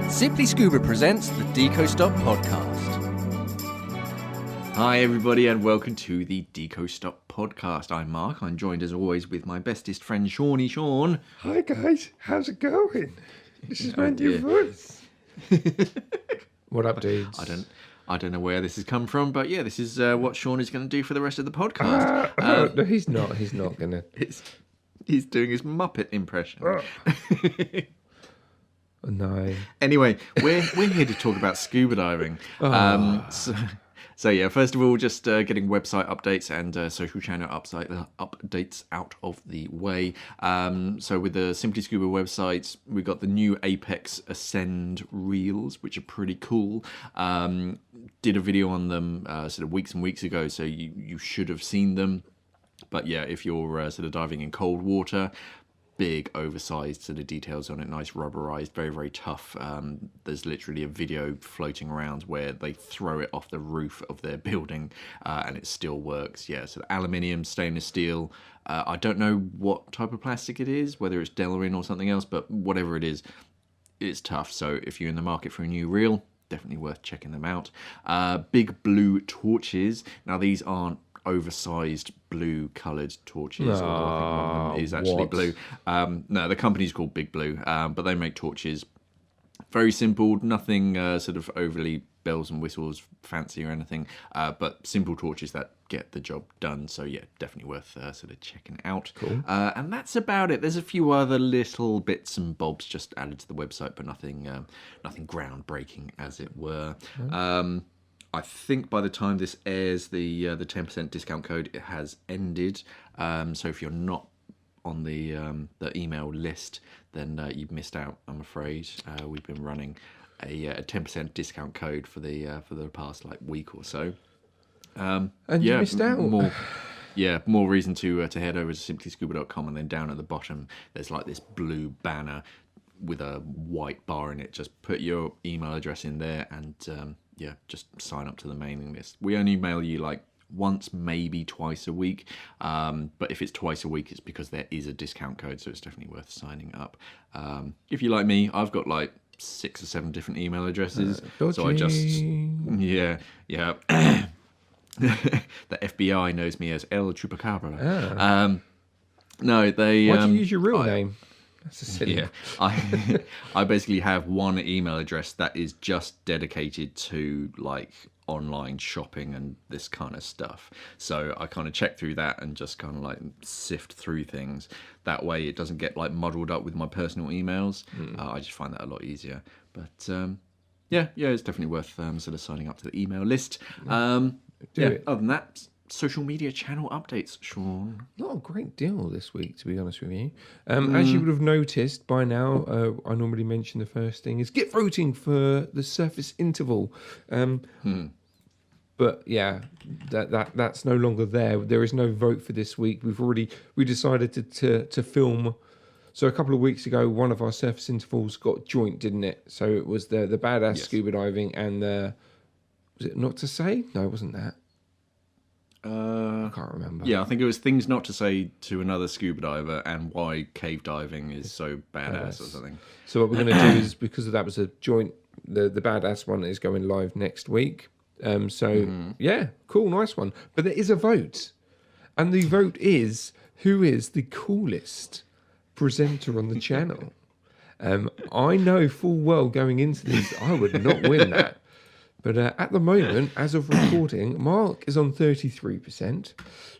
Simply Scuba presents the Deco Stop podcast. Hi everybody and welcome to the Deco Stop podcast. I'm Mark. I'm joined as always with my bestest friend Shawnee. Sean. Hi guys, how's it going? This is my new voice. What up, dudes? I don't know where this has come from, but yeah, this is what Sean is going to do for the rest of the podcast. No, he's not. He's not gonna. He's doing his Muppet impression. No. Anyway, we're here to talk about scuba diving. So yeah, first of all, just getting website updates and social channel updates out of the way. So with the Simply Scuba website, we got the new Apex Ascend reels, which are pretty cool. Did a video on them sort of weeks and weeks ago, so you should have seen them. But yeah, if you're sort of diving in cold water, big oversized sort of details on it, nice rubberized, very, very tough. There's literally a video floating around where they throw it off the roof of their building and it still works. Yeah, so aluminium, stainless steel. I don't know what type of plastic it is, whether it's Delrin or something else, but whatever it is, it's tough. So if you're in the market for a new reel, definitely worth checking them out. Big blue torches. Now these aren't oversized blue coloured torches. I think one of them is actually blue. No, the company's called Big Blue, but they make torches. Very simple, nothing sort of overly bells and whistles, fancy or anything, but simple torches that get the job done. So yeah, definitely worth sort of checking out. Cool. And that's about it. There's a few other little bits and bobs just added to the website, but nothing groundbreaking, as it were. I think by the time this airs, the 10% discount code it has ended. So if you're not on the email list, then you've missed out. I'm afraid we've been running a 10% discount code for the past week or so. And you missed out. More reason to head over to simplyscuba.com, and then down at the bottom there's this blue banner with a white bar in it. Just put your email address in there and just sign up to the mailing list. We only mail you once, maybe twice a week. But if it's twice a week, it's because there is a discount code, so it's definitely worth signing up. If you're like me, I've got 6 or 7 different email addresses. So I just, yeah. The FBI knows me as El Chupacabra. No, they... Why do you use your real name? That's a silly. Yeah, I basically have one email address that is just dedicated to online shopping and this kind of stuff. So I kind of check through that and just kind of sift through things. That way it doesn't get muddled up with my personal emails. I just find that a lot easier. But yeah, it's definitely worth sort of signing up to the email list. Other than that, social media channel updates, Sean. Not a great deal this week, to be honest with you. As you would have noticed by now, I normally mention the first thing is get voting for the surface interval. But yeah, that's no longer there. There is no vote for this week. We decided to film. So a couple of weeks ago, one of our surface intervals got joint, didn't it? So it was the badass scuba diving and the, was it not to say? No, it wasn't that. I can't remember. Yeah, I think it was things not to say to another scuba diver and why cave diving is so badass or something. So what we're going to do is, because that was a joint, the badass one is going live next week. Yeah, cool, nice one. But there is a vote. And the vote is, who is the coolest presenter on the channel? I know full well going into this, I would not win that. But at the moment, as of recording, Mark is on 33%.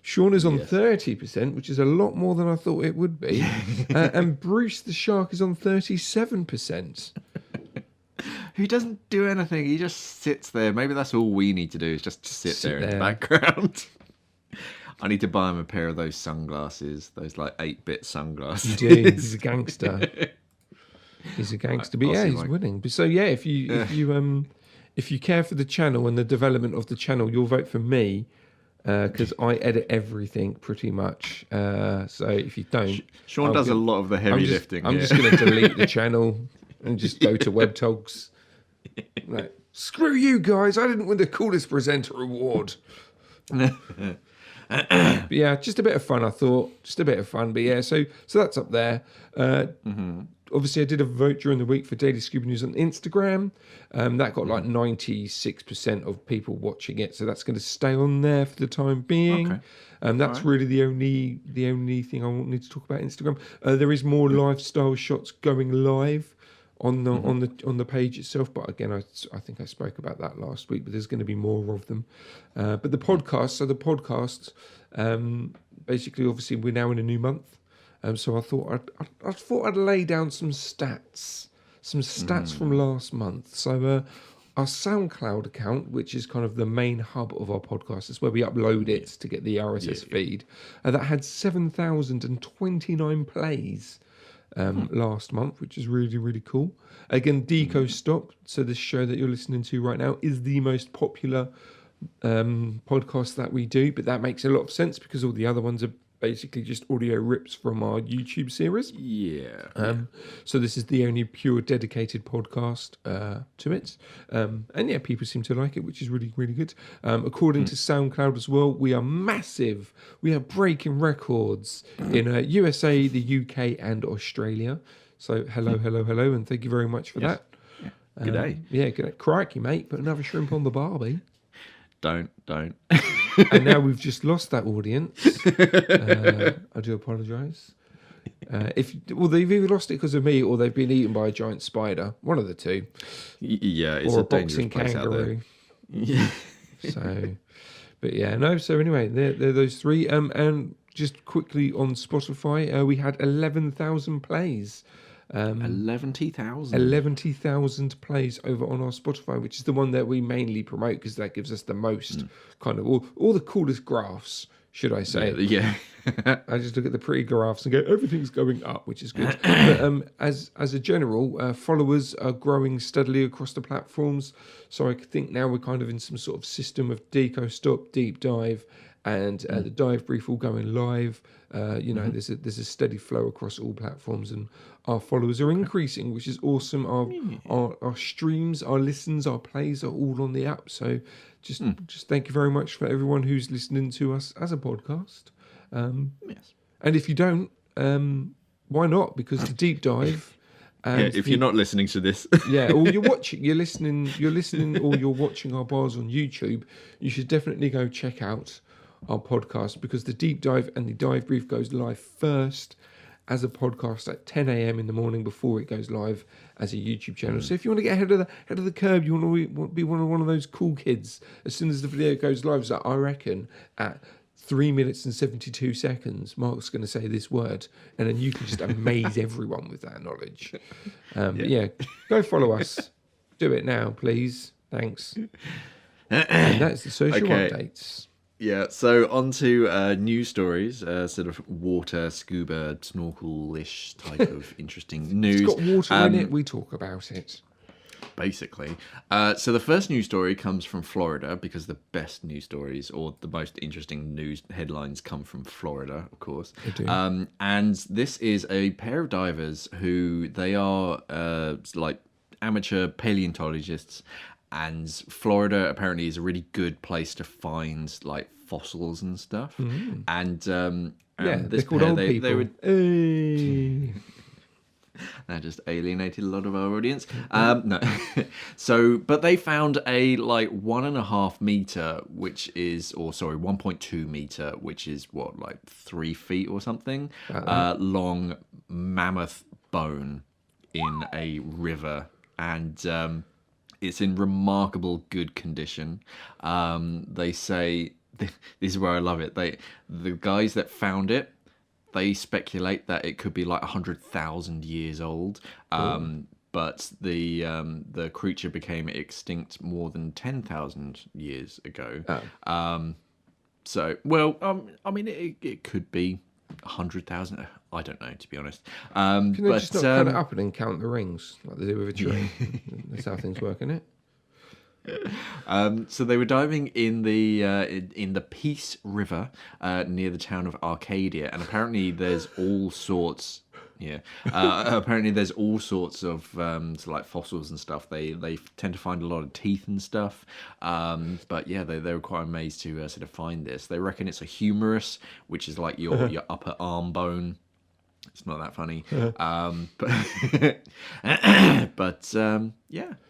Sean is on 30%, which is a lot more than I thought it would be. And Bruce the Shark is on 37%. Who doesn't do anything. He just sits there. Maybe that's all we need to do is just sit there in the background. I need to buy him a pair of those sunglasses, those 8-bit sunglasses. You do. He's a gangster. He's a gangster. But yeah, he's winning. So yeah, if you care for the channel and the development of the channel, you'll vote for me because I edit everything pretty much. So if you don't... Sean does a lot of the heavy lifting. I'm just going to delete the channel and just go to WebTogs. Screw you guys, I didn't win the coolest presenter award. But yeah, just a bit of fun, I thought. Just a bit of fun. But yeah, so that's up there. Obviously, I did a vote during the week for Daily Scuba News on Instagram. That got like 96% of people watching it, so that's going to stay on there for the time being. Okay. That's really the only thing I need to talk about Instagram. There is more lifestyle shots going live on the page itself, but again, I think I spoke about that last week. But there's going to be more of them. But the podcast, basically, obviously, we're now in a new month. So I thought I'd lay down some stats from last month. So our SoundCloud account, which is kind of the main hub of our podcast, is where we upload it to get the RSS feed. That had 7,029 plays last month, which is really, really cool. Again, Deco Stop. So this show that you're listening to right now is the most popular podcast that we do, but that makes a lot of sense because all the other ones are basically just audio rips from our YouTube series. So this is the only pure dedicated podcast to it. And yeah, people seem to like it, which is really, really good. According to SoundCloud as well, we are massive. We are breaking records in USA, the UK, and Australia. So hello, and thank you very much for that. Good day. Yeah, good day. Crikey, mate. Put another shrimp on the barbie. Don't. And now we've just lost that audience. I do apologise. They've either lost it because of me or they've been eaten by a giant spider. One of the two. Yeah, it's or a boxing dangerous place out there. kangaroo. Yeah. But yeah, no. So anyway, they're those three. And just quickly on Spotify, we had 11,000 plays. 11,000. 11,000 plays over on our Spotify, which is the one that we mainly promote because that gives us the most kind of all the coolest graphs, should I say? Yeah. I just look at the pretty graphs and go, everything's going up, which is good. But as a general, followers are growing steadily across the platforms. So I think now we're kind of in some sort of system of Deco Stop, Deep Dive, and the dive brief all going live. There's a steady flow across all platforms, and our followers are increasing, which is awesome. Our streams, our listens, our plays are all on the app. So just thank you very much for everyone who's listening to us as a podcast. Yes. And if you don't, why not? Because the deep dive. And if you're not listening to this, or you're listening, or you're watching our bars on YouTube, you should definitely go check out our podcast because the deep dive and the dive brief goes live first as a podcast at 10 a.m. in the morning before it goes live as a YouTube channel. So if you want to get ahead of the curve, you want to be one of those cool kids. As soon as the video goes live, so I reckon at 3 minutes and 72 seconds, Mark's going to say this word, and then you can just amaze everyone with that knowledge. Yeah, go follow us. Do it now, please. Thanks. And that's the social updates. Yeah, so on to news stories, sort of water, scuba, snorkel-ish type of interesting news. It's got water in it, we talk about it. Basically. So the first news story comes from Florida because the best news stories or the most interesting news headlines come from Florida, of course. They do. And this is a pair of divers who they are like amateur paleontologists. And Florida apparently is a really good place to find like fossils and stuff. And this they're called old people. They would. That just alienated a lot of our audience. No, but they found a like 1.5 meter, 1.2 meter, which is like 3 feet or something, long mammoth bone in a river, and it's in remarkable good condition. They say, this is where I love it. The guys that found it, they speculate that it could be like 100,000 years old. But the creature became extinct more than 10,000 years ago. It could be 100,000. I don't know, to be honest. Can they just not cut it up and then count the rings like they do with a tree? That's how things work, isn't it? So they were diving in the Peace River near the town of Arcadia, and apparently there's all sorts. Yeah. Apparently, there's all sorts of so like fossils and stuff. They tend to find a lot of teeth and stuff. But yeah, they were quite amazed to sort of find this. They reckon it's a humerus, which is like your upper arm bone. It's not that funny. Yeah,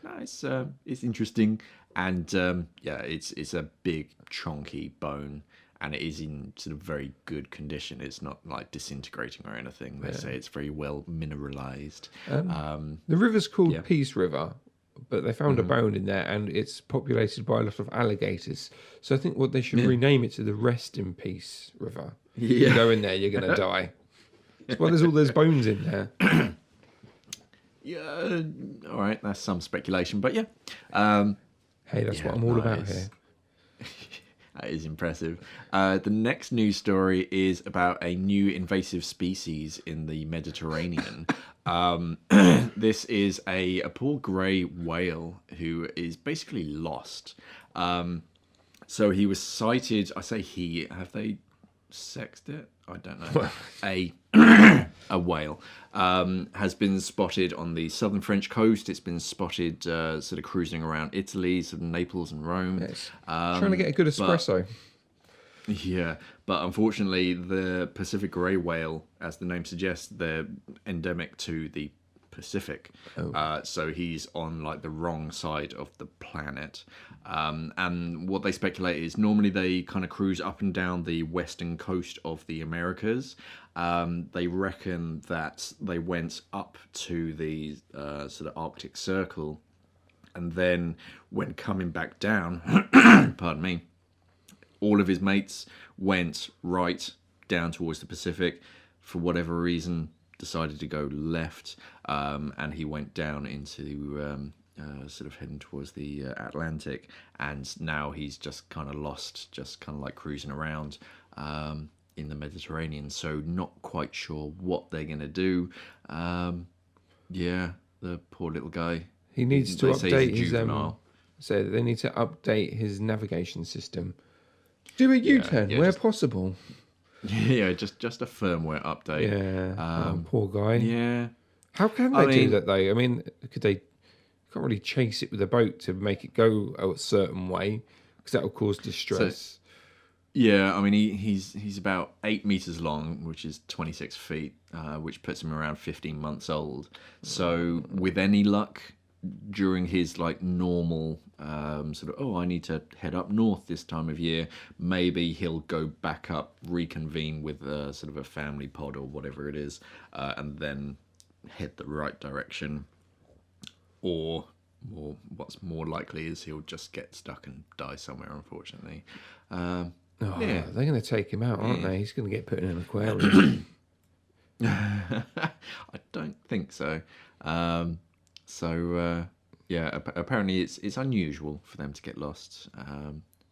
no, it's interesting, and yeah, it's a big chunky bone. And it is in sort of very good condition. It's not like disintegrating or anything. They say it's very well mineralized. The river's called Peace River, but they found a bone in there, and it's populated by a lot of alligators. So I think what they should rename it to the Rest in Peace River. Yeah. You go in there, you're going to die. Well, there's all those bones in there. Yeah, all right, that's some speculation, but yeah. Hey, that's what I'm all about here. That is impressive. The next news story is about a new invasive species in the Mediterranean. This is a poor grey whale who is basically lost. So he was sighted. I say he. Have they sexed it? I don't know. A whale has been spotted on the southern French coast. It's been spotted sort of cruising around Italy, sort of Naples and Rome. Yes. Trying to get a good espresso. Yeah, but unfortunately, the Pacific grey whale, as the name suggests, they're endemic to the Pacific. So he's on like the wrong side of the planet. And what they speculate is normally they kind of cruise up and down the western coast of the Americas. They reckon that they went up to the sort of Arctic Circle, and then when coming back down, pardon me, all of his mates went right down towards the Pacific. For whatever reason, decided to go left, and he went down into sort of heading towards the Atlantic, and now he's just kind of lost, just kind of like cruising around in the Mediterranean. So not quite sure what they're going to do. Yeah, the poor little guy. He needs to update his so they need to update his navigation system. Do a U-turn where possible. Yeah, just a firmware update. Yeah, poor guy. Yeah. How can they do that though? I mean, can't really chase it with a boat to make it go a certain way, because that will cause distress. Yeah, I mean, he's about 8 meters long, which is 26 feet, which puts him around 15 months old. So with any luck, during his like normal sort of, I need to head up north this time of year, maybe he'll go back up, reconvene with sort of a family pod or whatever it is, and then head the right direction. Or what's more likely is he'll just get stuck and die somewhere, unfortunately. They're going to take him out, aren't they? He's going to get put in an aquarium. I don't think so. Apparently it's unusual for them to get lost.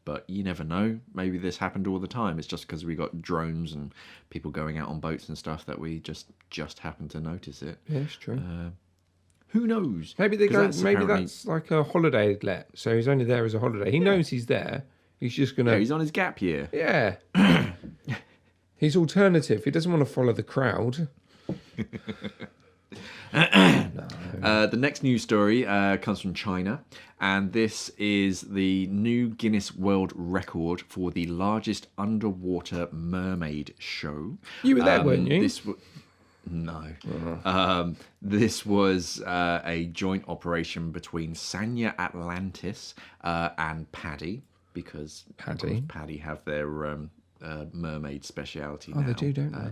But you never know. Maybe this happened all the time. It's just because we got drones and people going out on boats and stuff that we just happen to notice it. Yeah, it's true. Who knows? Maybe that's like a holiday let. So he's only there as a holiday. He knows he's there. He's just gonna. Yeah, he's on his gap year. Yeah. He's alternative. He doesn't want to follow the crowd. The next news story comes from China, and this is the new Guinness World Record for the largest underwater mermaid show. You were there, weren't you? No. This was a joint operation between Sanya Atlantis and Paddy, because Paddy have their mermaid speciality now. Oh, they do, don't they?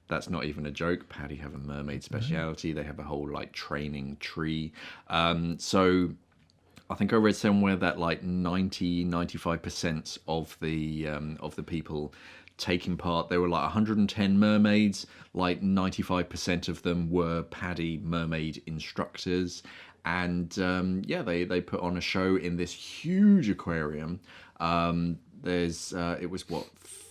That's not even a joke. Paddy have a mermaid speciality. They have a whole like training tree. So I think I read somewhere that like 95% of the people taking part, there were like 110 mermaids, like 95% of them were Paddy mermaid instructors. And they put on a show in this huge aquarium. It was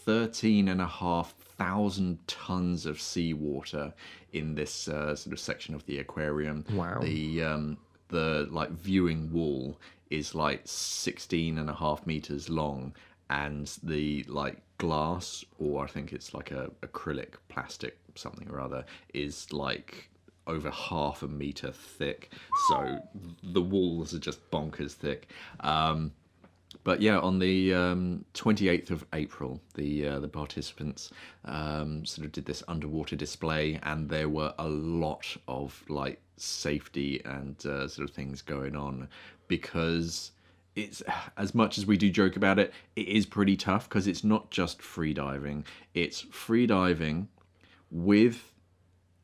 13,500 tons of seawater in this sort of section of the aquarium. Wow. The like viewing wall is like 16.5 meters long, and the like glass, or I think it's like a acrylic plastic something or other, is like over 1/2 meter thick. So the walls are just bonkers thick. But yeah, on the 28th of April, the participants sort of did this underwater display, and there were a lot of like safety and sort of things going on, because it's, as much as we do joke about it, it is pretty tough, because it's not just free diving. It's free diving with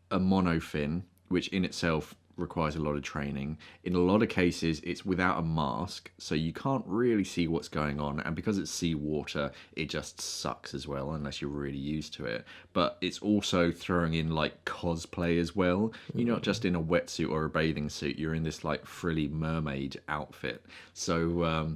a monofin, which in itself requires a lot of training. In a lot of cases, it's without a mask, so you can't really see what's going on. And because it's seawater, it just sucks as well, unless you're really used to it. But it's also throwing in like cosplay as well. You're not just in a wetsuit or a bathing suit, you're in this like frilly mermaid outfit. So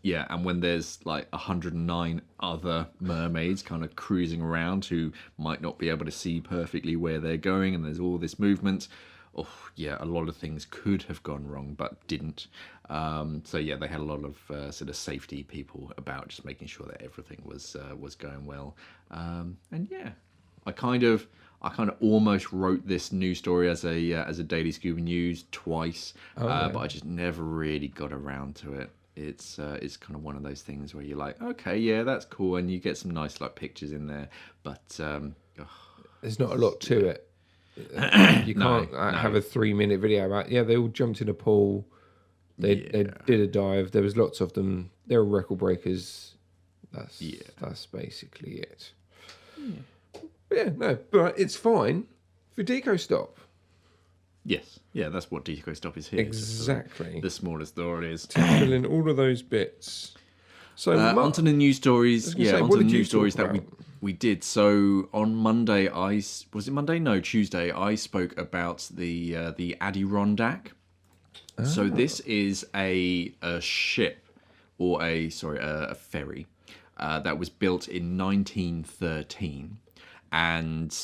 yeah, and when there's like 109 other mermaids kind of cruising around who might not be able to see perfectly where they're going, and there's all this movement, oh yeah, a lot of things could have gone wrong but didn't. So yeah, they had a lot of sort of safety people about, just making sure that everything was going well. And yeah, I kind of almost wrote this news story as a Daily Scuba News twice, but I just never really got around to it. It's kind of one of those things where you're like, okay, yeah, that's cool, and you get some nice like pictures in there, but there's not a lot to it. You can't have a 3-minute video about, yeah, they all jumped in a pool, they did a dive, there was lots of them, they're record breakers. That's basically it. Yeah, no, but it's fine for Deco Stop. Yes, yeah, that's what Deco Stop is here. Exactly. The smallest door it is. Tackling all of those bits. So onto the news stories. Yeah, onto the news stories that we did. So on Monday, was it Monday? No, Tuesday. I spoke about the Adirondack. So this is a ship, or a ferry, that was built in 1913, and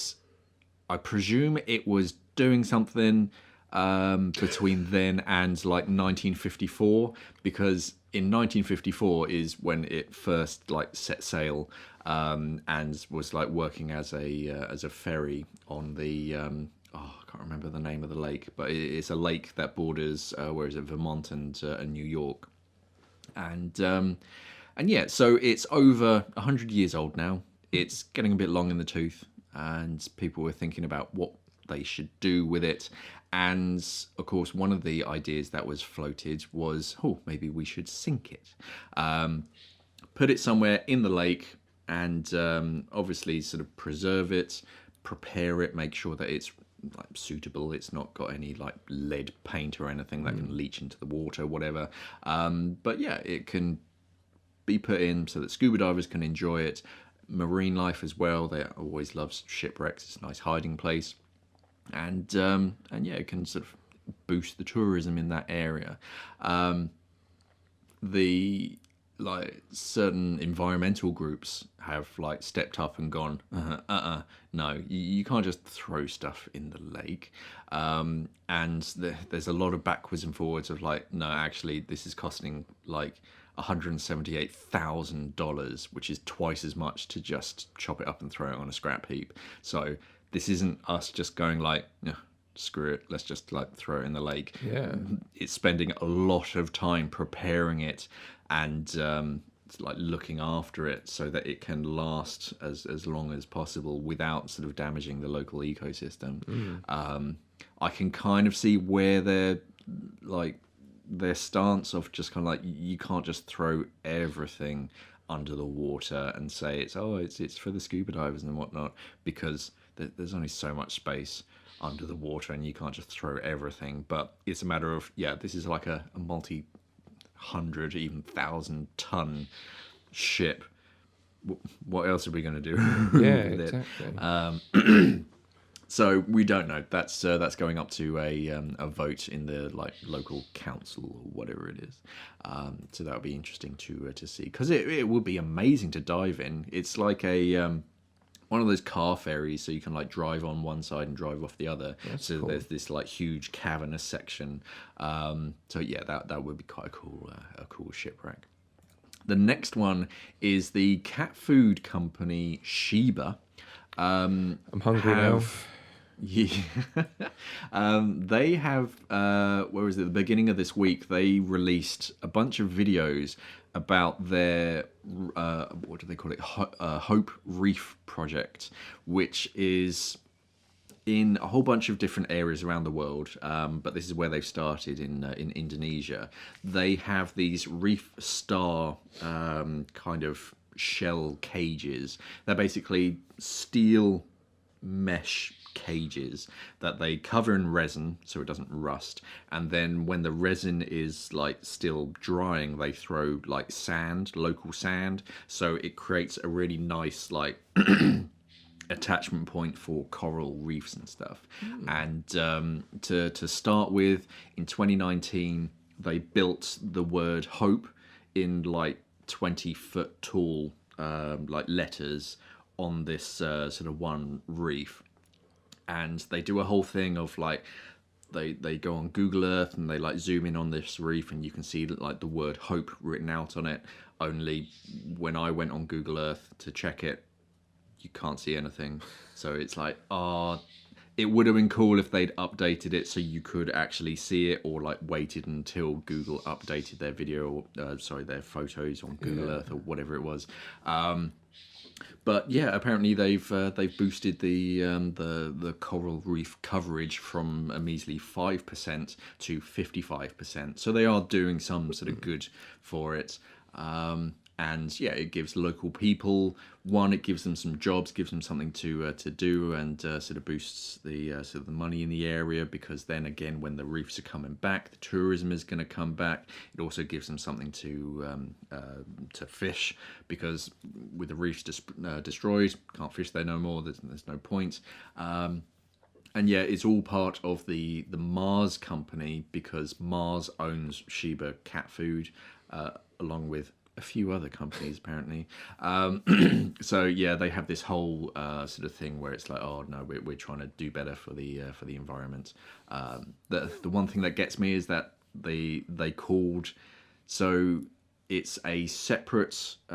I presume it was doing something between then and like 1954, because in 1954 is when it first like set sail, and was like working as a ferry on the I can't remember the name of the lake, but it's a lake that borders where is it, Vermont and New York, and yeah, so it's over 100 years old now. It's getting a bit long in the tooth, and people were thinking about what they should do with it. And of course, one of the ideas that was floated was, maybe we should sink it, put it somewhere in the lake, and obviously sort of preserve it, prepare it, make sure that it's like suitable, it's not got any like lead paint or anything that can leach into the water, whatever. But yeah, it can be put in so that scuba divers can enjoy it. Marine life as well, they always love shipwrecks. It's a nice hiding place. And yeah, it can sort of boost the tourism in that area. The like certain environmental groups have like stepped up and gone, no, you can't just throw stuff in the lake. And there's a lot of backwards and forwards of like, no, actually, this is costing like $178,000, which is twice as much to just chop it up and throw it on a scrap heap. So this isn't us just going like, screw it, let's just like throw it in the lake. Yeah, it's spending a lot of time preparing it and like looking after it so that it can last as long as possible without sort of damaging the local ecosystem. I can kind of see where they're like their stance of just kind of like, you can't just throw everything under the water and say it's for the scuba divers and whatnot, because there's only so much space under the water and you can't just throw everything. But it's a matter of, this is like a multi-hundred, even 1,000-ton ship. What else are we going to do? Yeah, exactly. So we don't know. That's going up to a vote in the like local council or whatever it is. So that would be interesting to see, because it would be amazing to dive in. It's like a one of those car ferries, so you can like drive on one side and drive off the other. That's so cool. There's this like huge cavernous section. So yeah, that would be quite a cool shipwreck. The next one is the cat food company Scuba. I'm hungry now. Yeah. They have, where was it? The beginning of this week, they released a bunch of videos about their, what do they call it? Hope Reef project, which is in a whole bunch of different areas around the world, but this is where they've started in Indonesia. They have these reef star kind of shell cages. They're basically steel mesh cages that they cover in resin so it doesn't rust, and then when the resin is like still drying, they throw like sand, local sand, so it creates a really nice like attachment point for coral reefs and stuff. And to start with, in 2019 they built the word hope in like 20-foot tall like letters on this sort of one reef. And they do a whole thing of like they go on Google Earth and they like zoom in on this reef, and you can see like the word hope written out on it. Only when I went on Google Earth to check it, you can't see anything. So it's like, it would have been cool if they'd updated it so you could actually see it, or like waited until Google updated their their photos on Google Earth or whatever it was. But yeah, apparently they've boosted the coral reef coverage from a measly 5% to 55%. So they are doing some sort of good for it. And yeah, it gives local people, it gives them some jobs, gives them something to do, and sort of boosts the sort of the money in the area, because then again, when the reefs are coming back, the tourism is going to come back. It also gives them something to fish, because with the reefs destroyed, can't fish there no more. There's no point. And yeah, it's all part of the Mars company, because Mars owns Scuba cat food, along with a few other companies apparently. So yeah, they have this whole sort of thing where it's like, oh no, we're trying to do better for the environment. The one thing that gets me is that they called, so it's a separate sort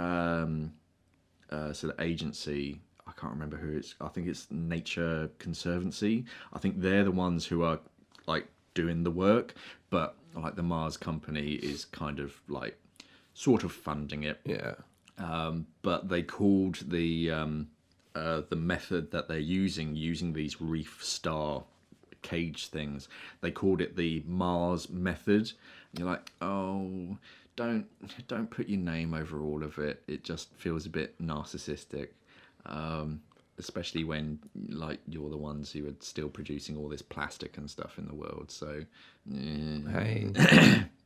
of agency. I can't remember who it's. I think it's Nature Conservancy. I think they're the ones who are like doing the work, but like the Mars company is kind of like sort of funding it. Yeah. But they called the method that they're using these reef star cage things, they called it the Mars method. And you're like, oh, don't put your name over all of it. It just feels a bit narcissistic. Especially when like you're the ones who are still producing all this plastic and stuff in the world. So Hey,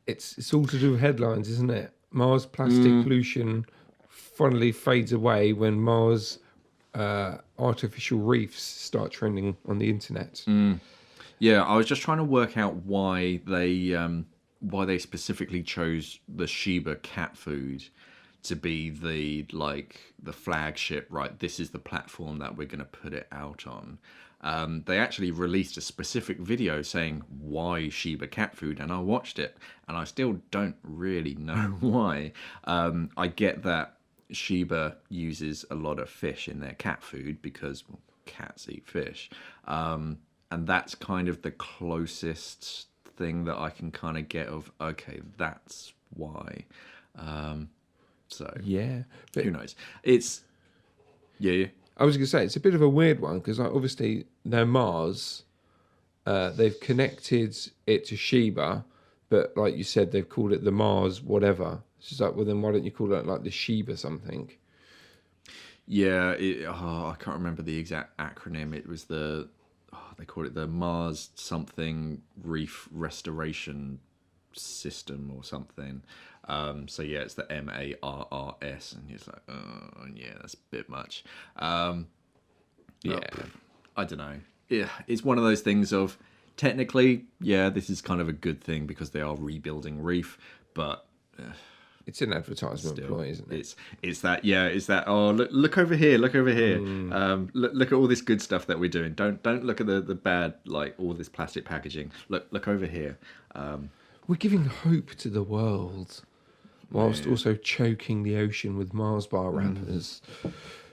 it's all to do with headlines, isn't it? Mars plastic pollution finally fades away when Mars artificial reefs start trending on the internet. Yeah, I was just trying to work out why they specifically chose the Scuba cat food to be the flagship, right? This is the platform that we're going to put it out on. They actually released a specific video saying why Scuba cat food, and I watched it, and I still don't really know why. I get that Scuba uses a lot of fish in their cat food because cats eat fish, and that's kind of the closest thing that I can kind of get of, okay, that's why. So Yeah, but who knows? It's yeah. I was going to say it's a bit of a weird one because obviously now Mars, they've connected it to Scuba, but like you said, they've called it the Mars whatever. It's just like, well, then why don't you call it like the Scuba something? Yeah, I can't remember the exact acronym. It was they call it the Mars something Reef Restoration System or something. So yeah, it's the MARRS, and he's like, oh yeah, that's a bit much. Yeah, I don't know. Yeah, it's one of those things of technically, yeah, this is kind of a good thing because they are rebuilding reef, but it's an advertisement ploy, isn't it? It's that oh look over here, look at all this good stuff that we're doing. Don't look at the bad, like all this plastic packaging. Look over here. We're giving hope to the world. whilst also choking the ocean with Mars bar wrappers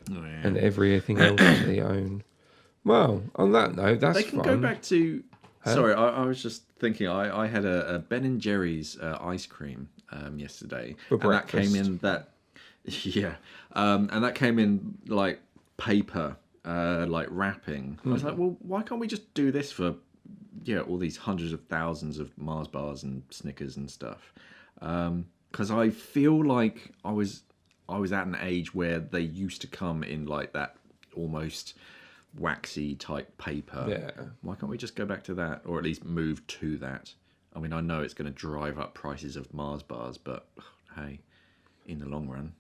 and Yeah. everything else that they own. Well, on that note, that's They can fun. go back to. Sorry, I was just thinking. I had a Ben and Jerry's ice cream yesterday, For and that came breakfast. in that. Yeah, and that came in like paper, like wrapping. I was like, well, why can't we just do this for all these hundreds of thousands of Mars bars and Snickers and stuff? Because I feel like I was at an age where they used to come in like that almost waxy type paper. Yeah. Why can't we just go back to that, or at least move to that? I mean, I know it's going to drive up prices of Mars bars, but hey, in the long run,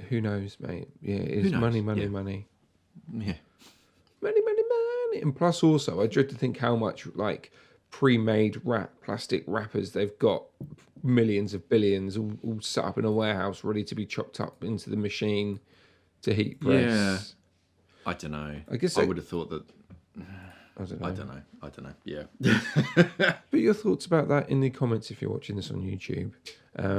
Who knows, mate? Yeah, it's knows? money, money, Yeah. money. yeah, Money, money, money. And plus also, I dread to think how much like pre-made plastic wrappers they've got, millions of billions all set up in a warehouse ready to be chopped up into the machine to heat press. Yeah. I don't know. I guess I would have thought that. I don't know. I don't know. Yeah. Put your thoughts about that in the comments if you're watching this on YouTube.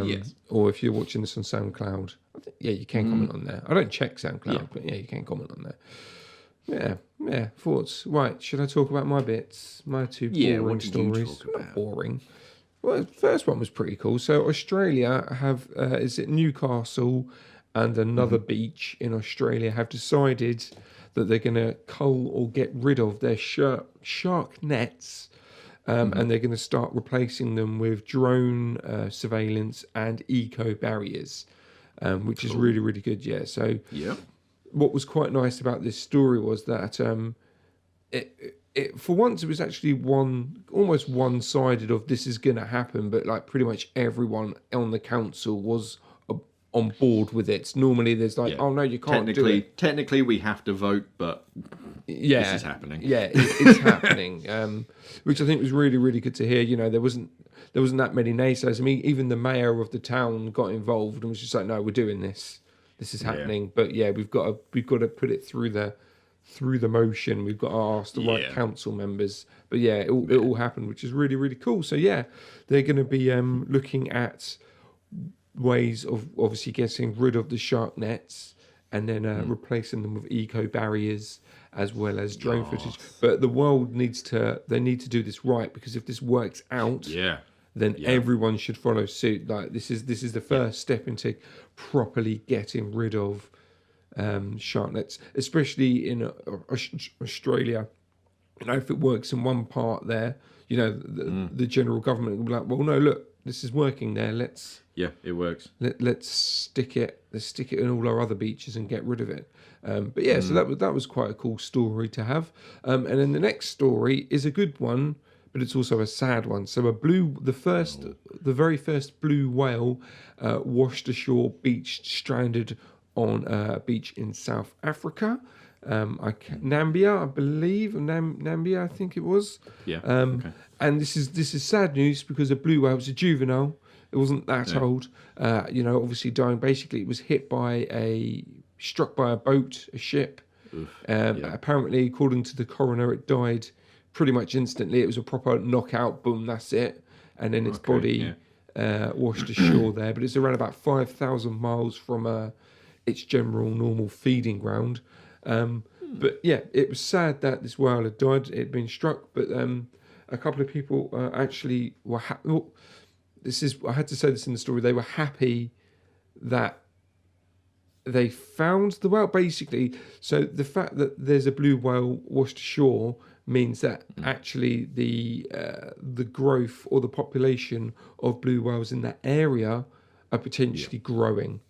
Yes. Or if you're watching this on SoundCloud. You can comment on there. I don't check SoundCloud, but you can comment on there. Yeah, thoughts. Right, should I talk about my bits? My two boring what did you stories? talk Not about? boring. Well, the first one was pretty cool. So Australia have, is it Newcastle and another beach in Australia have decided that they're going to cull or get rid of their shark nets, and they're going to start replacing them with drone surveillance and eco barriers, which is really, really good. Yeah. So Yeah. what was quite nice about this story was that it for once it was actually almost one-sided of this is going to happen, but like pretty much everyone on the council was on board with it. Normally there's like, oh no, you can't do it. Technically, we have to vote, but this is happening. Yeah, it's happening, which I think was really, really good to hear. You know, there wasn't that many naysayers. I mean, even the mayor of the town got involved and was just like, no, we're doing this. This is happening. But yeah, we've got to put it through the motion. We've got to ask the right council members. But yeah, it all happened, which is really, really cool. So yeah, they're going to be looking at ways of obviously getting rid of the shark nets and then replacing them with eco barriers as well as drone footage. But the world needs to do this right, because if this works out, then everyone should follow suit. Like this is the first step into properly getting rid of shark nets, especially in Australia. You know, if it works in one part there, you know, the general government will be like, well, no, look, this is working there. It works. Let's stick it in all our other beaches and get rid of it. But yeah, so that was quite a cool story to have. And then the next story is a good one, but it's also a sad one. So the very first blue whale washed ashore, stranded on a beach in South Africa. Nambia, I believe. Nambia, I think it was. Yeah. And this is sad news, because a blue whale was a juvenile. It wasn't that old. You know, obviously dying. Basically, it was struck by a boat, a ship. Apparently, according to the coroner, it died pretty much instantly. It was a proper knockout, boom, that's it. And then its body washed ashore there. But it's around about 5,000 miles from its general normal feeding ground. But yeah, it was sad that this whale had died. It had been struck, but a couple of people actually were I had to say this in the story. They were happy that they found the whale, basically. So the fact that there's a blue whale washed ashore means that actually the growth or the population of blue whales in that area are potentially growing.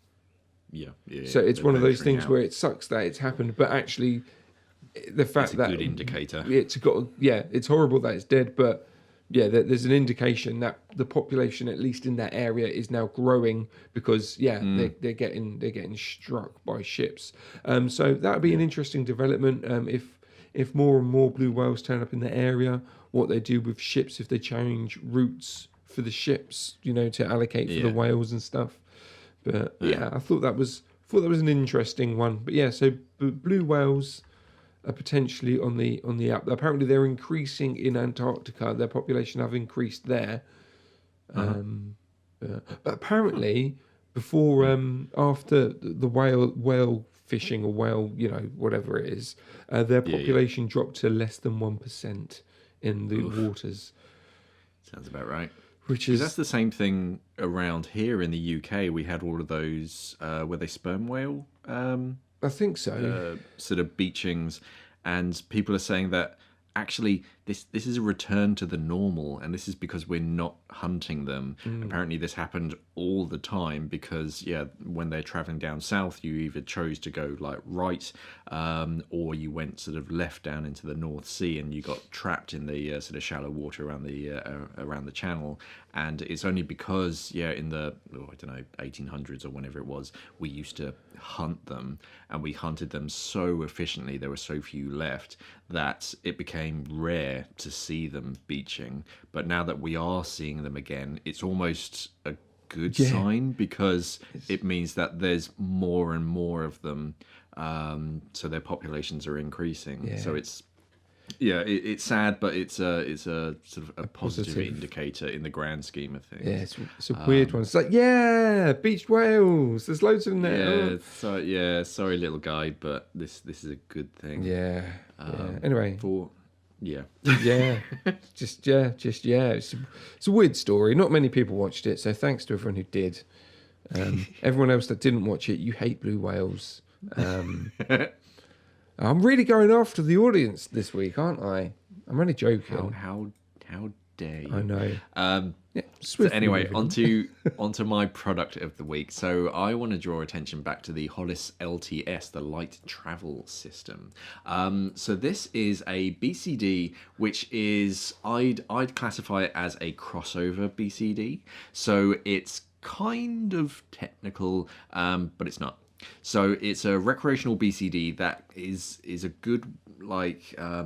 So it's one of those things where it sucks that it's happened, but actually the fact that good indicator. It's horrible that it's dead, but yeah, there's an indication that the population, at least in that area, is now growing because they're getting struck by ships. So that would be an interesting development if more and more blue whales turn up in the area. What they do with ships, if they change routes for the ships, you know, to allocate for the whales and stuff. But I thought that was an interesting one. But yeah, so blue whales are potentially on the up. Apparently, they're increasing in Antarctica. Their population have increased there. But apparently, before after the whale fishing or whale, whatever it is, their population dropped to less than 1% in the waters. Sounds about right. Which Because is that's the same thing around here in the UK. We had all of those, were they sperm whale I think so. sort of beachings, and people are saying that actually this is a return to the normal, and this is because we're not hunting them. Apparently this happened all the time because when they're traveling down south, you either chose to go like right, or you went sort of left down into the North Sea, and you got trapped in the sort of shallow water around the channel. And it's only because in the 1800s or whenever it was, we used to hunt them, and we hunted them so efficiently, there were so few left, that it became rare to see them beaching. But now that we are seeing them again, it's almost a good sign, because it means that there's more and more of them, so their populations are increasing. So it's it's sad, but it's a sort of a positive indicator in the grand scheme of things. Yeah, it's a weird one. It's like, beached whales. There's loads of them there. Sorry, little guy, but this is a good thing. Anyway, just it's a weird story. Not many people watched it, so thanks to everyone who did. Everyone else that didn't watch it, you hate blue whales. I'm really going after the audience this week, aren't I? I'm only joking. How dare you? I know. So anyway, onto my product of the week. So I want to draw attention back to the Hollis L.T.S, the light travel system. So this is a BCD, which is I'd classify it as a crossover BCD. So it's kind of technical, but it's not. So it's a recreational BCD that is a good, like, I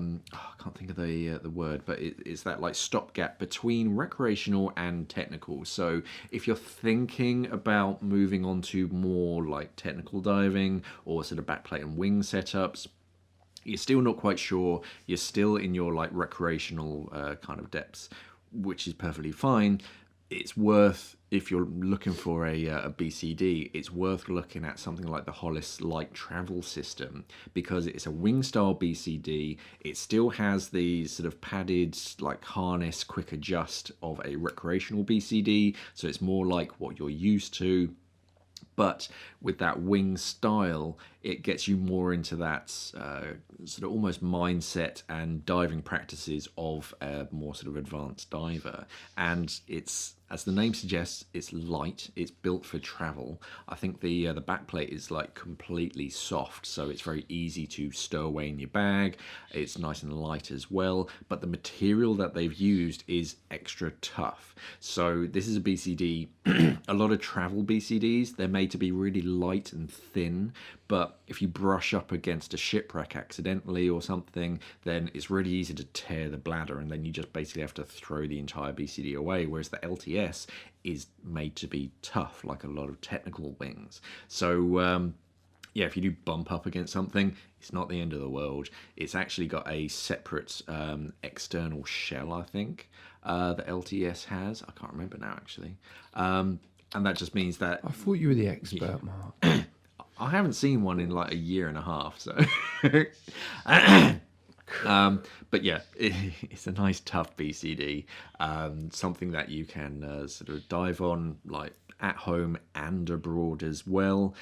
can't think of the word, but it's that like stopgap between recreational and technical. So if you're thinking about moving on to more like technical diving or sort of backplate and wing setups, you're still not quite sure, you're still in your like recreational kind of depths, which is perfectly fine. It's worth, if you're looking for a BCD, it's worth looking at something like the Hollis Light Travel System, because it's a wing style BCD. It still has the sort of padded like harness quick adjust of a recreational BCD, so it's more like what you're used to. But with that wing style, it gets you more into that sort of almost mindset and diving practices of a more sort of advanced diver. And it's, as the name suggests, it's light. It's built for travel. I think the backplate is like completely soft, so it's very easy to stow away in your bag. It's nice and light as well. But the material that they've used is extra tough. So this is a BCD. A lot of travel BCDs, they're made to be really light and thin, but if you brush up against a shipwreck accidentally or something, then it's really easy to tear the bladder, and then you just basically have to throw the entire BCD away, whereas the LTS is made to be tough, like a lot of technical wings. So if you do bump up against something, it's not the end of the world. It's actually got a separate external shell, I think, the LTS has. I can't remember now, actually. And that just means that... I thought you were the expert, Mark. I haven't seen one in like a year and a half, so... but yeah, it's a nice tough BCD, something that you can sort of dive on like at home and abroad as well.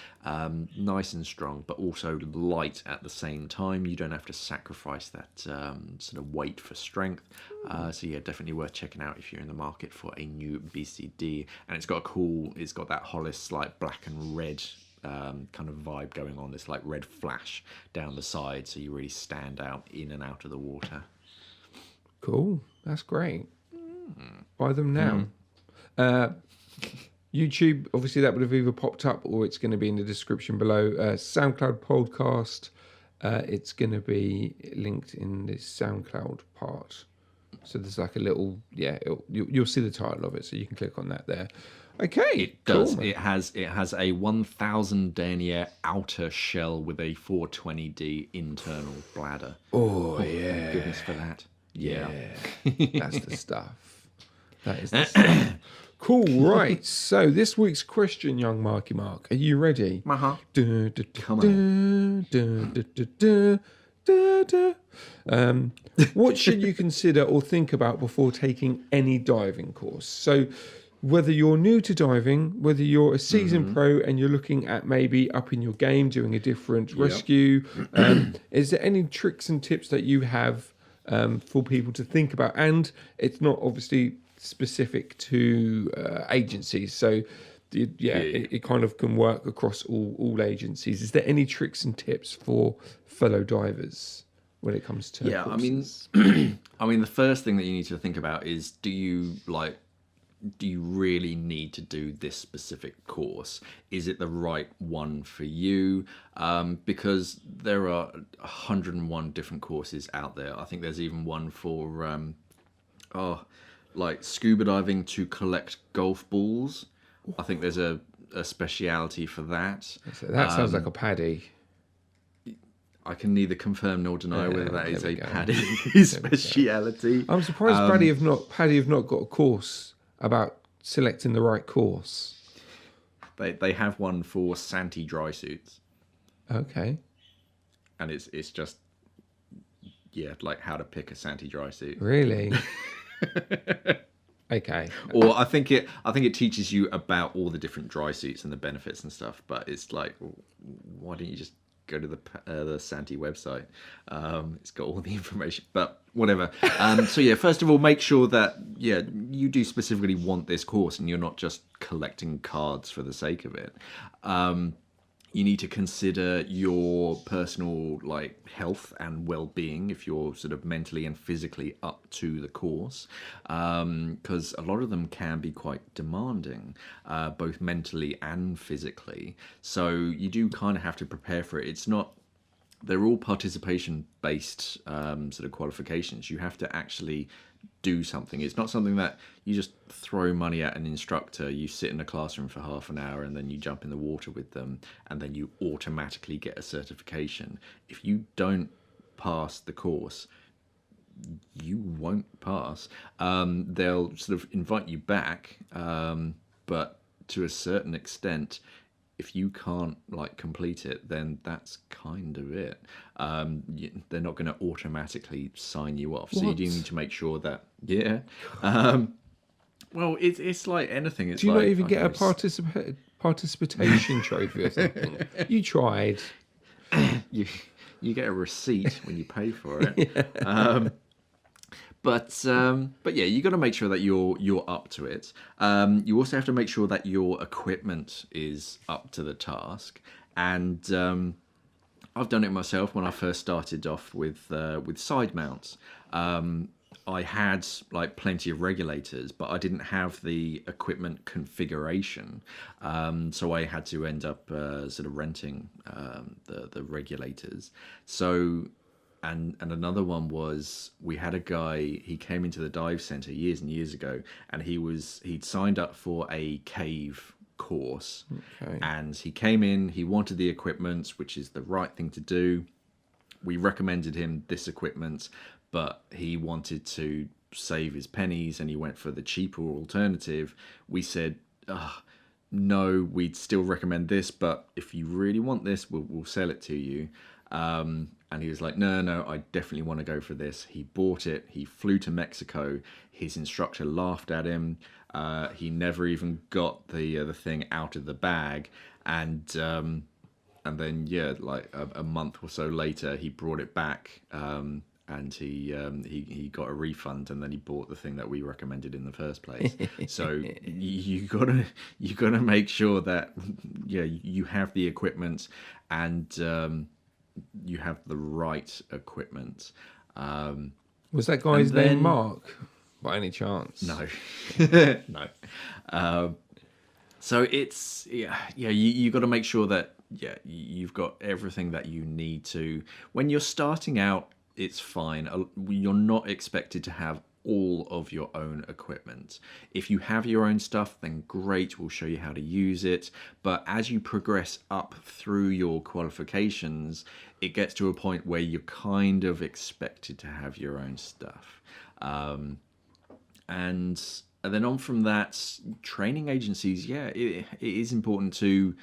Nice and strong, but also light at the same time. You don't have to sacrifice that sort of weight for strength. So yeah, definitely worth checking out if you're in the market for a new BCD. And it's got that Hollis like black and red kind of vibe going on, this like red flash down the side, so you really stand out in and out of the water. Cool, that's great. Buy them now. YouTube, obviously that would have either popped up or it's going to be in the description below. SoundCloud podcast, it's going to be linked in this SoundCloud part. So there's like a little, you'll see the title of it, so you can click on that there. Okay, it does. Cool. It has a 1000 denier outer shell with a 420D internal bladder. Oh yeah, thank goodness for that. Yeah. That's the stuff. That is the stuff. Cool, right. So this week's question, young Marky Mark, are you ready? Uh-huh. Come on. What should you consider or think about before taking any diving course? So whether you're new to diving, whether you're a seasoned pro and you're looking at maybe upping your game, doing a different rescue, is there any tricks and tips that you have for people to think about? And it's not obviously specific to agencies, so it kind of can work across all agencies. Is there any tricks and tips for fellow divers when it comes to courses? I mean the first thing that you need to think about is do you really need to do this specific course? Is it the right one for you? Because there are 101 different courses out there. I think there's even one for like scuba diving to collect golf balls. I think there's a speciality for that. So that sounds like a paddy. I can neither confirm nor deny whether that is a paddy speciality. I'm surprised Paddy have not got a course about selecting the right course. They have one for Santi dry suits. Okay. And it's just like how to pick a Santi dry suit. Really? Okay. Or I think it teaches you about all the different dry suits and the benefits and stuff. But it's like, why don't you just go to the Santi website? It's got all the information. But whatever. So first of all, make sure that you do specifically want this course and you're not just collecting cards for the sake of it. You need to consider your personal health and well-being if you're sort of mentally and physically up to the course, because a lot of them can be quite demanding, both mentally and physically. So you do kind of have to prepare for it. They're all participation-based sort of qualifications. You have to actually do something. It's not something that you just throw money at an instructor, you sit in a classroom for half an hour and then you jump in the water with them and then you automatically get a certification. If you don't pass the course, you won't pass. They'll sort of invite you back, but to a certain extent, if you can't complete it, then that's kind of it. They're not going to automatically sign you off. So you do need to make sure that well, it's like anything. It's do you not even get a participation trophy or something? You tried. You get a receipt when you pay for it. But you got to make sure that you're up to it. You also have to make sure that your equipment is up to the task. And I've done it myself when I first started off with side mounts. I had plenty of regulators, but I didn't have the equipment configuration. So I had to end up sort of renting the regulators. So. And another one was, we had a guy, he came into the dive center years and years ago, and he'd signed up for a cave course. Okay. And he came in, he wanted the equipment, which is the right thing to do. We recommended him this equipment, but he wanted to save his pennies and he went for the cheaper alternative. We said, no, we'd still recommend this, but if you really want this, we'll sell it to you. And he was like, no, I definitely want to go for this. He bought it. He flew to Mexico. His instructor laughed at him. He never even got the thing out of the bag. And then, a month or so later, he brought it back. And he got a refund, and then he bought the thing that we recommended in the first place. So you gotta make sure that you have the equipment and you have the right equipment. Was that guy's name Mark, by any chance? No, no. So it's you got to make sure that you've got everything that you need to. When you're starting out, it's fine. You're not expected to have all of your own equipment. If you have your own stuff, then great, we'll show you how to use it. But as you progress up through your qualifications, it gets to a point where you're kind of expected to have your own stuff. And And then on from that, training agencies, it is important to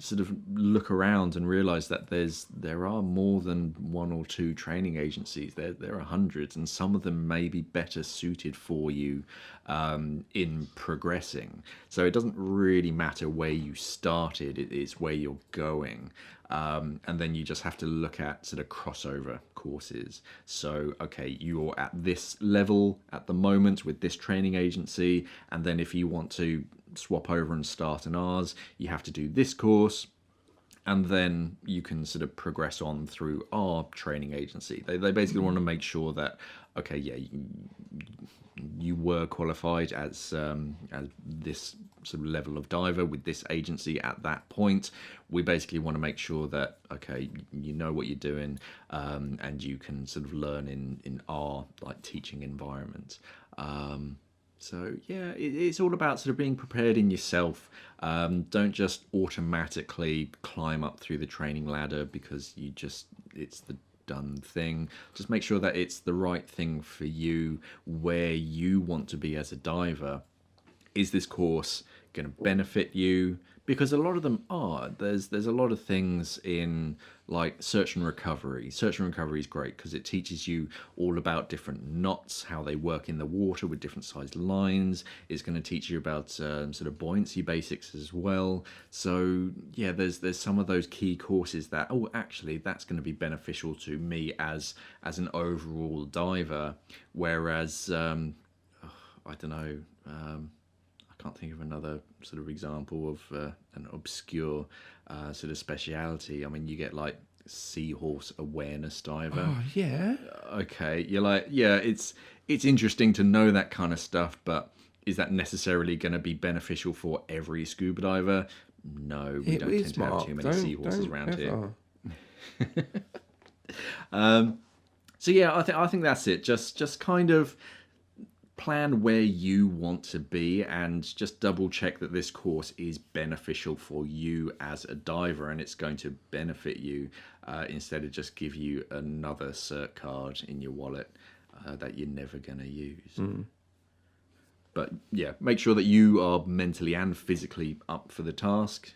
sort of look around and realize that there are more than one or two training agencies. There are hundreds, and some of them may be better suited for you in progressing. So it doesn't really matter where you started, it's where you're going. And then you just have to look at sort of crossover courses. So, okay, you're at this level at the moment with this training agency, and then if you want to swap over and start an ours, you have to do this course, and then you can sort of progress on through our training agency. They basically want to make sure that, okay, yeah, you were qualified as this sort of level of diver with this agency at that point. We basically want to make sure that, okay, you know what you're doing, and you can sort of learn in our like teaching environment. So yeah, it's all about sort of being prepared in yourself. Don't just automatically climb up through the training ladder because it's the done thing. Just make sure that it's the right thing for you, where you want to be as a diver. Is this course going to benefit you? Because a lot of them are. There's a lot of things in like search and recovery. Search and recovery is great because it teaches you all about different knots, how they work in the water with different sized lines. It's going to teach you about sort of buoyancy basics as well. So yeah, there's some of those key courses that, oh, actually that's going to be beneficial to me as an overall diver. Whereas I don't know. I can't think of another sort of example of an obscure sort of speciality. I mean, you get like seahorse awareness diver. Oh yeah. Okay, you're like, yeah, it's interesting to know that kind of stuff, but is that necessarily going to be beneficial for every scuba diver? No, we don't tend to have too many seahorses around here. So yeah, I think that's it. Just kind of plan where you want to be and just double check that this course is beneficial for you as a diver and it's going to benefit you instead of just give you another cert card in your wallet that you're never going to use. But yeah, make sure that you are mentally and physically up for the task,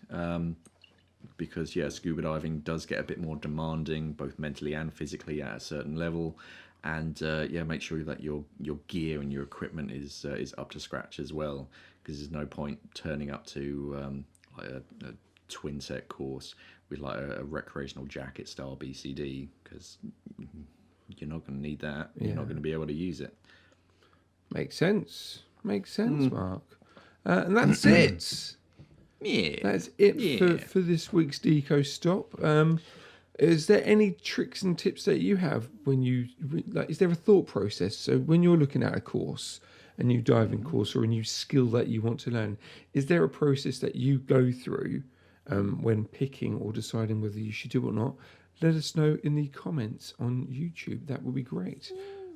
because yeah, scuba diving does get a bit more demanding both mentally and physically at a certain level. And yeah, make sure that your gear and your equipment is up to scratch as well, because there's no point turning up to like a twin set course with like a recreational jacket style BCD, because you're not going to need that. Yeah. You're not going to be able to use it. Makes sense, Mark. And that's it. Yeah, that's it for this week's Deco Stop. Is there any tricks and tips that you have when you like? Is there a thought process? So when you're looking at a course, a new diving course, or a new skill that you want to learn, is there a process that you go through when picking or deciding whether you should do it or not? Let us know in the comments on YouTube. That would be great.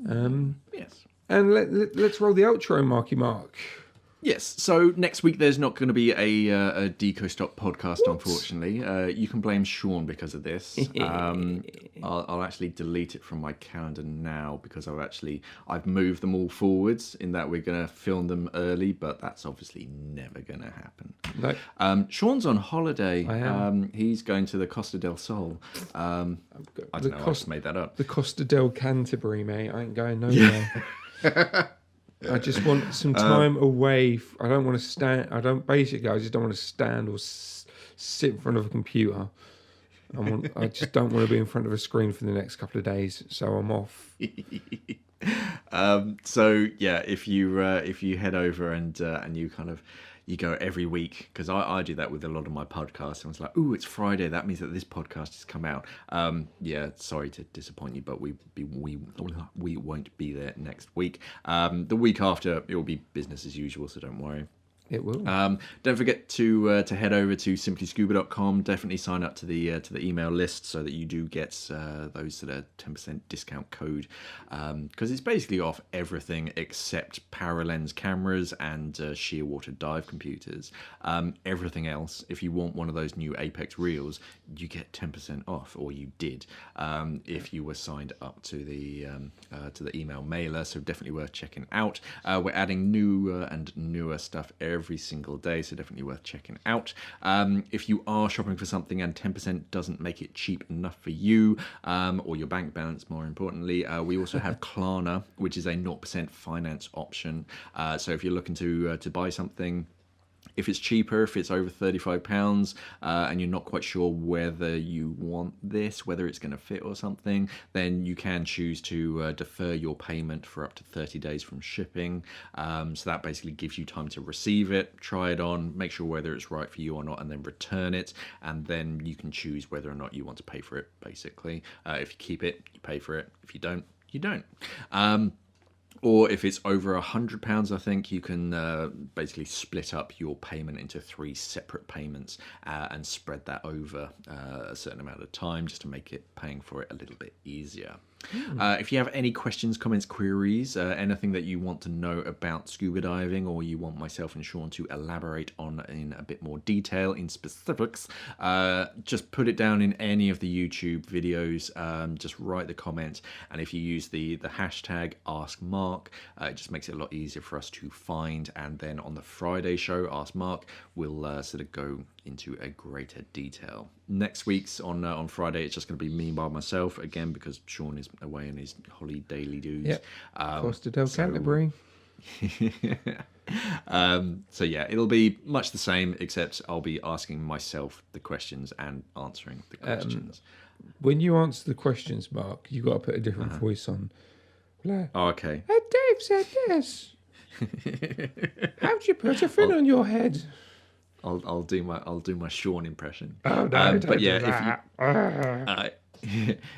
Yes. And let's roll the outro, Marky Mark. Yes, so next week there's not going to be a Deco Stop podcast, unfortunately. You can blame Sean because of this. I'll actually delete it from my calendar now because I've moved them all forwards in that we're going to film them early, but that's obviously never going to happen. No. Sean's on holiday. I am. He's going to the Costa del Sol. I don't know, I just made that up. The Costa del Canterbury, mate. I ain't going nowhere. I just want some time away. I don't want to stand. I just don't want to stand or sit in front of a computer. I just don't want to be in front of a screen for the next couple of days. So I'm off. So yeah, if you head over and you go every week, because I do that with a lot of my podcasts. And it's like, ooh, it's Friday. That means that this podcast has come out. Yeah, sorry to disappoint you, but we won't be there next week. The week after, it will be business as usual, so don't worry. It will. Don't forget to head over to simplyscuba.com. Definitely sign up to the email list so that you do get those that are 10% discount code, because it's basically off everything except PowerLens cameras and shearwater dive computers. Everything else, if you want one of those new Apex reels, you get 10% off, or you did if you were signed up to the email mailer. So definitely worth checking out. We're adding newer and newer stuff every single day, so definitely worth checking out. If you are shopping for something and 10% doesn't make it cheap enough for you, or your bank balance, more importantly, we also have Klarna, which is a 0% finance option. So if you're looking to buy something, if it's cheaper, if it's over £35, and you're not quite sure whether you want this, whether it's going to fit or something, then you can choose to defer your payment for up to 30 days from shipping. So that basically gives you time to receive it, try it on, make sure whether it's right for you or not, and then return it. And then you can choose whether or not you want to pay for it, basically. If you keep it, you pay for it. If you don't, you don't. Or if it's over £100, I think you can basically split up your payment into 3 separate payments and spread that over a certain amount of time, just to make it paying for it a little bit easier. If you have any questions, comments, queries, anything that you want to know about scuba diving, or you want myself and Sean to elaborate on in a bit more detail in specifics, just put it down in any of the YouTube videos. Just write the comment, and if you use the hashtag #AskMark, it just makes it a lot easier for us to find. And then on the Friday show, Ask Mark, we'll sort of go into a greater detail. Next week's on Friday, it's just going to be me by myself again, because Sean is away on his Holly Daily Dudes. Yep. Costa del Canterbury. So yeah, it'll be much the same, except I'll be asking myself the questions and answering the questions. When you answer the questions, Mark, you got to put a different voice on. Like, oh, okay. Dave said this. How'd you put a fin on your head? I'll do my Sean impression. Oh no! But yeah,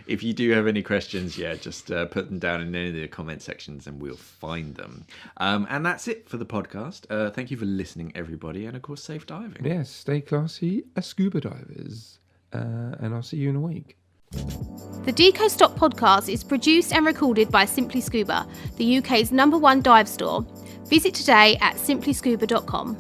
if you do have any questions, just put them down in any of the comment sections, and we'll find them. And that's it for the podcast. Thank you for listening, everybody, and of course, safe diving. Yes, stay classy, scuba divers, and I'll see you in a week. The Deco Stop podcast is produced and recorded by Simply Scuba, the UK's #1 dive store. Visit today at simplyscuba.com.